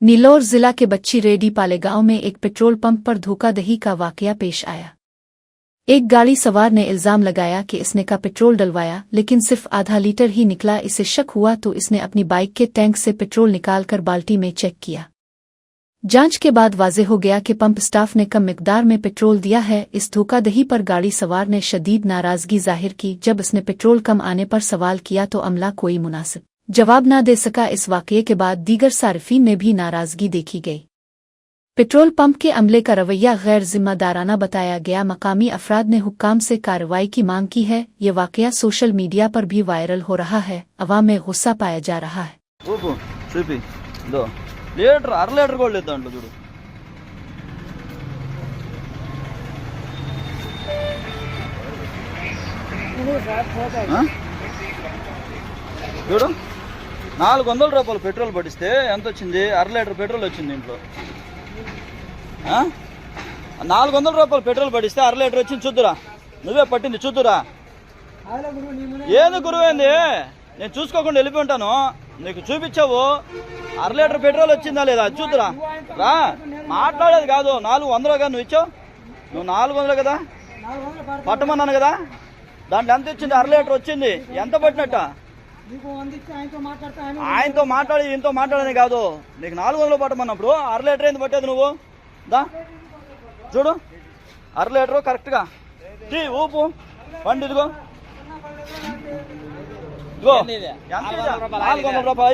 नीलौर जिला के बच्ची रेडी पाले गांव में एक पेट्रोल पंप पर धोखाधड़ी का वाकया पेश आया। एक गाड़ी सवार ने इल्जाम लगाया कि इसने का पेट्रोल डलवाया, लेकिन सिर्फ आधा लीटर ही निकला। इसे शक हुआ तो इसने अपनी बाइक के टैंक से पेट्रोल निकालकर बाल्टी में चेक किया। जांच के बाद वाज़ेह हो गया कि पंप स्टाफ ने कम मिकदार में पेट्रोल दिया है। इस धोखाधड़ी पर गाड़ी सवार ने शदीद नाराजगी जाहिर की। जब इसने पेट्रोल कम आने पर सवाल किया तो अमला कोई मुनासिब जवाब न दे सका। इस वाकये के बाद दीगर सारिफीन में भी नाराजगी देखी गई। पेट्रोल पंप के अमले का रवैया गैर जिम्मेदाराना बताया गया। मकामी अफराद ने हुक्काम से कार्रवाई की मांग की है। ये वाकया सोशल मीडिया पर भी वायरल हो रहा है। अवाम में गुस्सा पाया जा रहा है। లీటర్ అర లీటర్ కూడా లేదు దాంట్లో చూడు. చూడు 400 రూపాయలు పెట్రోల్ పట్టిస్తే ఎంత వచ్చింది? అర లీటర్ పెట్రోల్ వచ్చింది ఇంట్లో. 400 రూపాయలు పెట్రోల్ పట్టిస్తే అర లీటర్ వచ్చింది. చూద్దురా, నువ్వే పట్టింది చూద్దురా. ఏది గురువేంది? నేను చూసుకోకుండా వెళ్ళిపోయి ఉంటాను. నీకు చూపించావు అర లీటర్ పెట్రోల్ వచ్చిందా లేదా చూద్దురా. రా, మాట్లాడేది కాదు. 400 కదా నువ్వు ఇచ్చావు. నువ్వు 400 కదా పట్టమన్నాను కదా. దాంట్లో ఎంత వచ్చింది? అర లీటర్ వచ్చింది. ఎంత పట్టినట్ట? ఆయనతో మాట్లాడి ఈయనతో మాట్లాడని కాదు. నీకు 400 పట్టమన్నప్పుడు అర లీటర్ ఏంది పట్టేది నువ్వు? దా చూడు, అర లీటరు కరెక్ట్గా ఊపు పండి. ఇదిగో ఇదిగో ఎంత? 400 రూపాయలు.